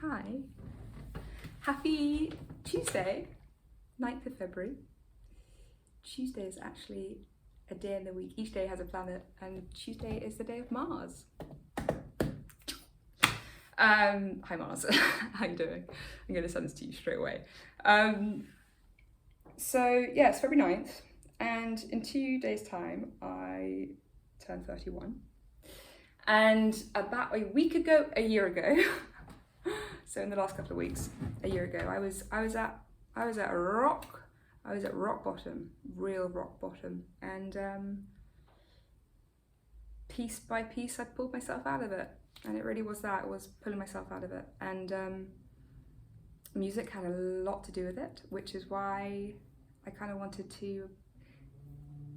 Hi. Happy Tuesday, 9th of February. Tuesday is actually a day in the week. Each day has a planet, and Tuesday is the day of Mars. Hi Mars, how you doing? I'm going to send this to you straight away. So yeah, it's February 9th, and in 2 days' time I turn 31. And about a year ago, so in the last couple of weeks, a year ago, I was at rock bottom, real rock bottom, and piece by piece I pulled myself out of it, and it really was that. It was pulling myself out of it, and music had a lot to do with it, which is why I kind of wanted to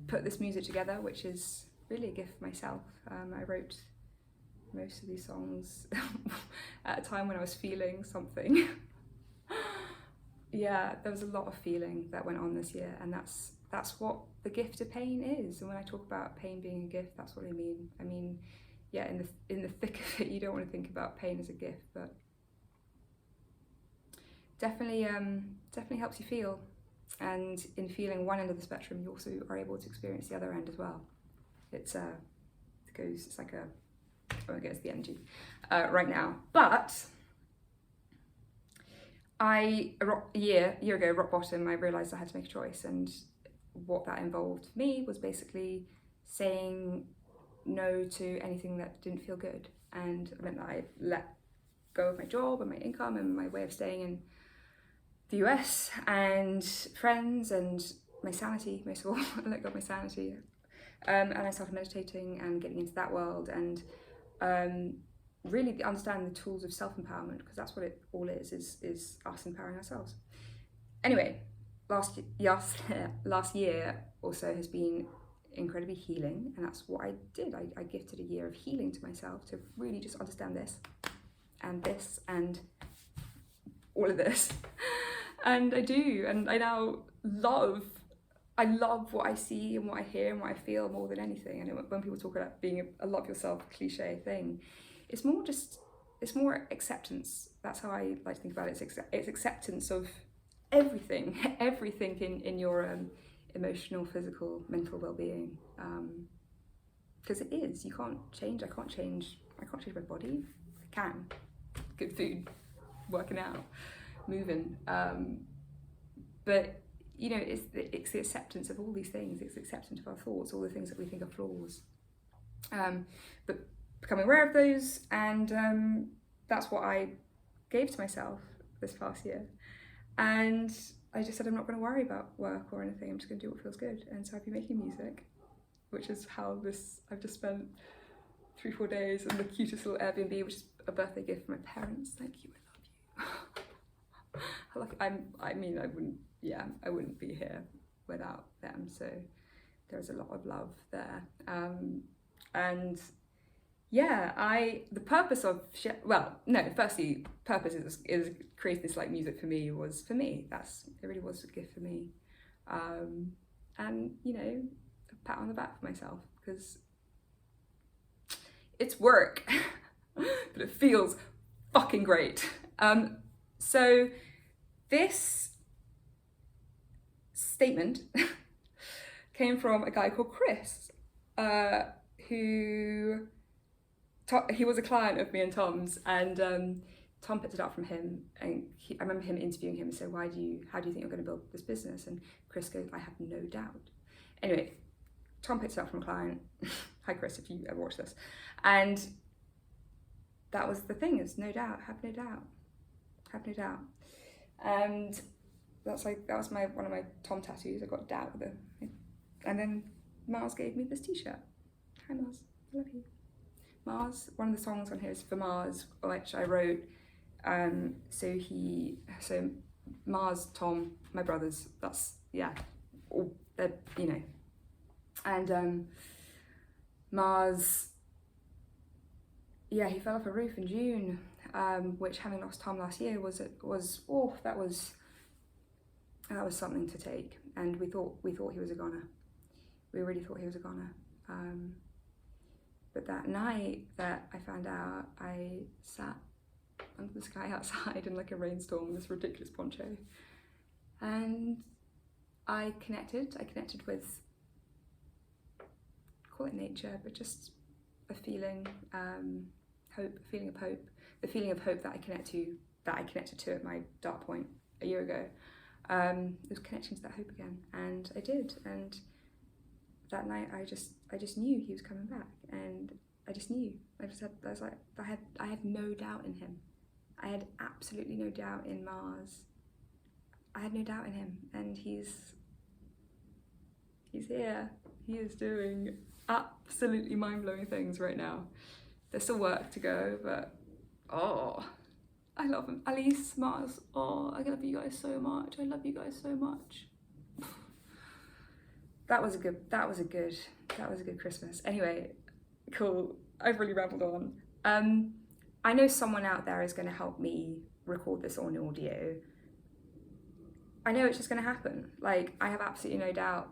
put this music together, which is really a gift for myself. I wrote most of these songs at a time when I was feeling something. Yeah, there was a lot of feeling that went on this year, and that's what the gift of pain is. And when I talk about pain being a gift, that's what I mean. I mean, yeah, in the thick of it, you don't want to think about pain as a gift, but definitely helps you feel. And in feeling one end of the spectrum, you also are able to experience the other end as well. It's like a, I won't get into the energy right now, but a year ago, rock bottom, I realised I had to make a choice, and what that involved for me was basically saying no to anything that didn't feel good, and it meant that I let go of my job and my income and my way of staying in the US and friends and my sanity, most of all. I let go of my sanity, and I started meditating and getting into that world, and really understanding the tools of self-empowerment, because that's what it all is us empowering ourselves. Anyway, last year also has been incredibly healing, and that's what I did. I gifted a year of healing to myself to really just understand this and all of this. And I do, and I now love what I see and what I hear and what I feel more than anything. And when people talk about being a love yourself cliche thing, it's more acceptance. That's how I like to think about it. It's acceptance of everything in your emotional, physical, mental well-being. Because it is. You can't change. I can't change my body. I can. Good food, working out, moving. But you know, it's the acceptance of all these things. It's the acceptance of our thoughts, all the things that we think are flaws. But becoming aware of those, and that's what I gave to myself this past year. And I just said, I'm not going to worry about work or anything. I'm just going to do what feels good. And so I've been making music, which is how I've just spent 3-4 days in the cutest little Airbnb, which is a birthday gift from my parents. Thank you, I love you. I wouldn't be here without them. So there's a lot of love there. And yeah, the purpose of purpose is creating this like music for me. It really was a gift for me. And you know, a pat on the back for myself, because it's work, but it feels fucking great. So this statement came from a guy called Chris, who he was a client of me and Tom's, and Tom picked it up from him, and I remember him interviewing him and said, how do you think you're going to build this business? And Chris goes, I have no doubt. Anyway, Tom picked it up from a client. Hi Chris, if you ever watch this. And that was the thing, is no doubt, have no doubt. And that was one of my Tom tattoos. I got doubt with it. And then Mars gave me this t-shirt. Hi Mars, I love you. Mars, one of the songs on here is for Mars, which I wrote. So Mars, Tom, my brothers, that's, yeah, all, you know. And Mars, yeah, he fell off a roof in June, which, having lost Tom last year, that was something to take. And we thought he was a goner. We really thought he was a goner. But that night that I found out, I sat under the sky outside in like a rainstorm in this ridiculous poncho. And I connected with, call it nature, but just a feeling, hope, a feeling of hope, the feeling of hope that I connected to at my dark point a year ago. It was connecting to that hope again, and I did. And that night, I just knew he was coming back, and I just knew. I had no doubt in him. I had absolutely no doubt in MARZ. I had no doubt in him, and he's here. He is doing absolutely mind-blowing things right now. There's still work to go, but I love him. Alice, MARZ, I love you guys so much. I love you guys so much. That was a good Christmas. Anyway, cool. I've really rambled on. I know someone out there is going to help me record this on audio. I know it's just going to happen. Like, I have absolutely no doubt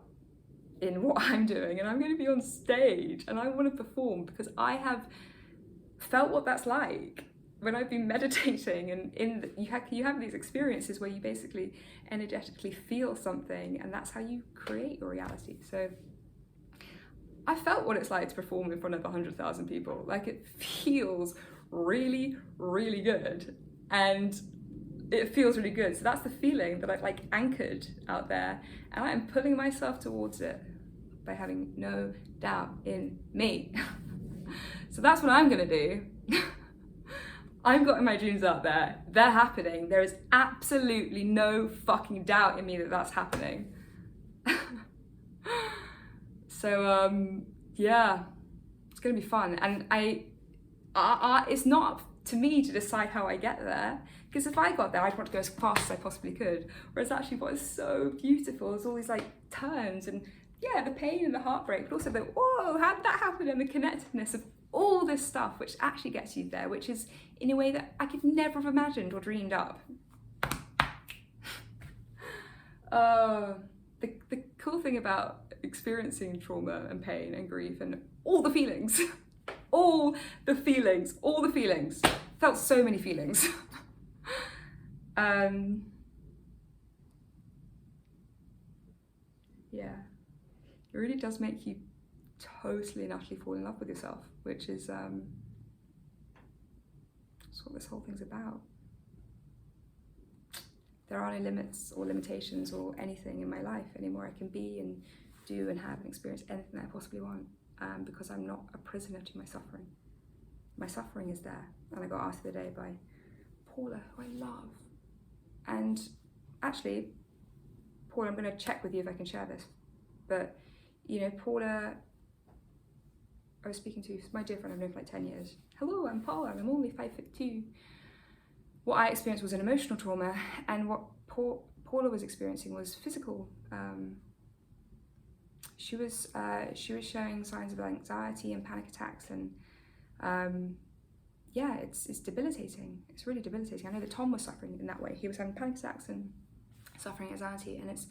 in what I'm doing, and I'm going to be on stage, and I want to perform because I have felt what that's like when I've been meditating, and you have these experiences where you basically energetically feel something, and that's how you create your reality. So I felt what it's like to perform in front of 100,000 people. Like, it feels really, really good, and it feels really good. So that's the feeling that I've like anchored out there, and I'm pulling myself towards it by having no doubt in me. So that's what I'm gonna do. I've got my dreams out there. They're happening. There is absolutely no fucking doubt in me that that's happening. So yeah, it's gonna be fun. And I it's not up to me to decide how I get there, because if I got there, I'd want to go as fast as I possibly could. Whereas actually what is so beautiful is all these like turns, and yeah, the pain and the heartbreak, but also the, whoa, how did that happen? And the connectedness of all this stuff, which actually gets you there, which is in a way that I could never have imagined or dreamed up. The cool thing about experiencing trauma and pain and grief and all the feelings, felt so many feelings. Yeah, it really does make you totally and utterly fall in love with yourself, which is that's what this whole thing's about. There are no limits or limitations or anything in my life anymore. I can be and do and have and experience anything that I possibly want, because I'm not a prisoner to my suffering. My suffering is there. And I got asked the other day by Paula, who I love. And actually, Paula, I'm going to check with you if I can share this. But, you know, Paula, I was speaking to, my dear friend I've known for like 10 years. Hello, I'm Paula, and I'm only 5'2". What I experienced was an emotional trauma, and what Paula was experiencing was physical. She was showing signs of anxiety and panic attacks, and yeah, it's debilitating. It's really debilitating. I know that Tom was suffering in that way. He was having panic attacks and suffering anxiety, and it's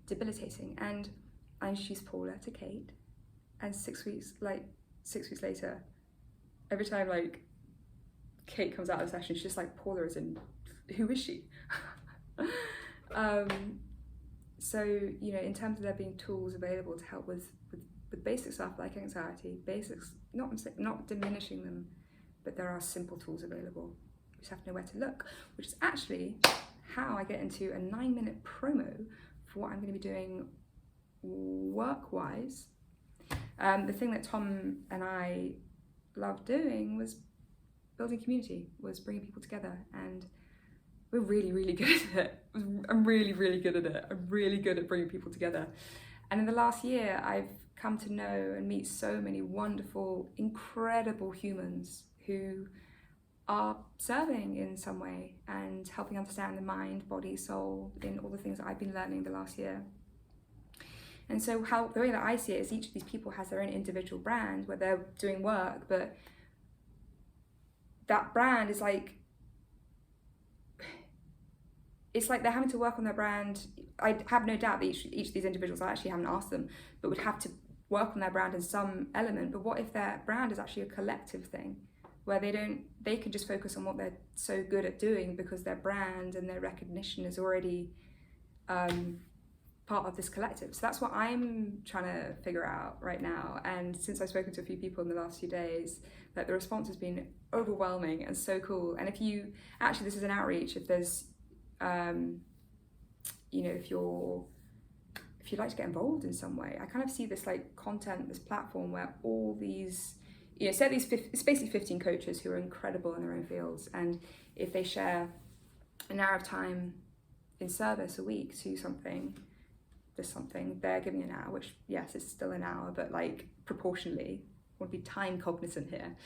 debilitating. And I introduced Paula to Kate, and 6 weeks later, every time like Kate comes out of the session, she's just like, Paula is in, who is she? So, you know, in terms of there being tools available to help with basic stuff like anxiety, basics, not diminishing them, but there are simple tools available. You just have to know where to look, which is actually how I get into a 9-minute promo for what I'm going to be doing work-wise. The thing that Tom and I loved doing was building community, was bringing people together, and we're really, really good at it. I'm really, really good at it. I'm really good at bringing people together. And in the last year, I've come to know and meet so many wonderful, incredible humans who are serving in some way and helping understand the mind, body, soul, in all the things that I've been learning the last year. And so the way that I see it is each of these people has their own individual brand where they're doing work, but that brand is like, it's like they're having to work on their brand. I have no doubt that each of these individuals, I actually haven't asked them, but would have to work on their brand in some element. But what if their brand is actually a collective thing? where they can just focus on what they're so good at doing because their brand and their recognition is already part of this collective. So that's what I'm trying to figure out right now. And since I've spoken to a few people in the last few days, that the response has been overwhelming and so cool. And if you, actually this is an outreach, if there's, you know, if you'd like to get involved in some way, I kind of see this like content, this platform where all these, you know, it's basically 15 coaches who are incredible in their own fields. And if they share an hour of time in service a week to something, they're giving an hour, which yes, it's still an hour, but like proportionally, I want to be time cognizant here.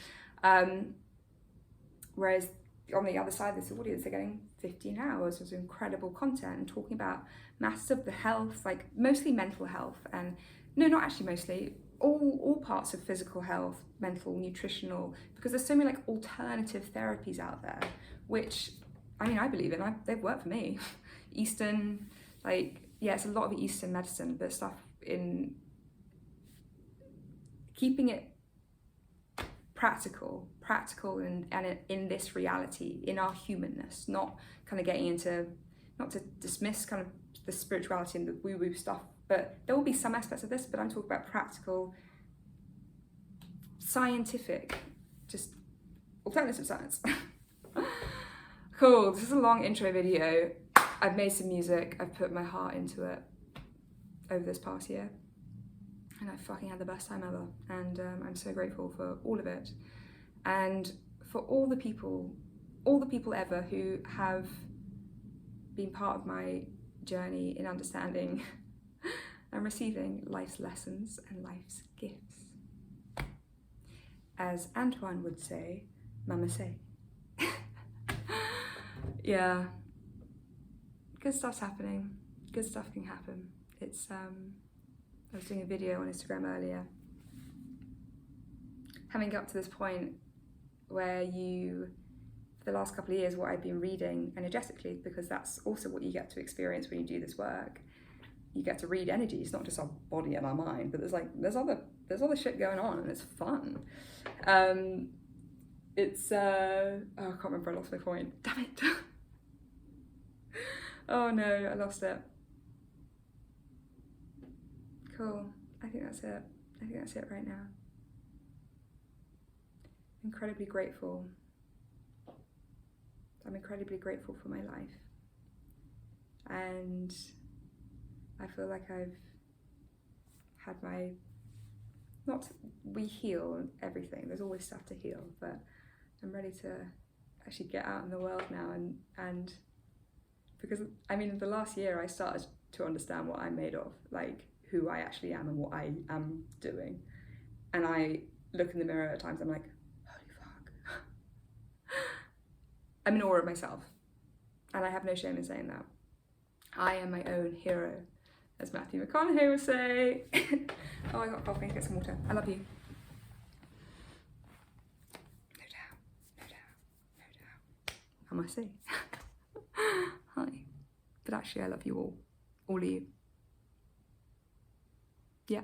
Whereas on the other side of this audience, they're getting 15 hours of incredible content and talking about matters of the health, like mostly mental health, and no, not actually mostly, all parts of physical health, mental, nutritional, because there's so many like alternative therapies out there, which I mean, I believe in, they've worked for me. Eastern, like, yeah, it's a lot of Eastern medicine, but stuff in keeping it practical and in this reality, in our humanness, not kind of getting into, not to dismiss kind of the spirituality and the woo-woo stuff, but there will be some aspects of this, but I'm talking about practical, scientific, just alternative science. Cool, this is a long intro video. I've made some music, I've put my heart into it over this past year, and I fucking had the best time ever, and I'm so grateful for all of it, and for all the people ever who have been part of my journey in understanding and receiving life's lessons and life's gifts. As Antoine would say, Mama say. Yeah, good stuff's happening, good stuff can happen. It's, I was doing a video on Instagram earlier, having got to this point where for the last couple of years, what I've been reading energetically, because that's also what you get to experience when you do this work. You get to read energy. It's not just our body and our mind, but there's other shit going on, and it's fun. It's oh, I can't remember, I lost my point. Damn it. Oh no, I lost it. Cool. I think that's it. I think that's it right now. Incredibly grateful. I'm incredibly grateful for my life. And I feel like I've had we heal everything. There's always stuff to heal, but I'm ready to actually get out in the world now and because, I mean, the last year I started to understand what I'm made of, like who I actually am and what I am doing. And I look in the mirror at times, I'm like, holy fuck. I'm in awe of myself. And I have no shame in saying that. I am my own hero, as Matthew McConaughey would say. Oh, I got coffee, get some water. I love you. No doubt, no doubt, no doubt. I must say. Hi. But actually, I love you all of you. Yeah,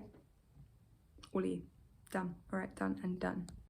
all of you. Done. All right, done and done.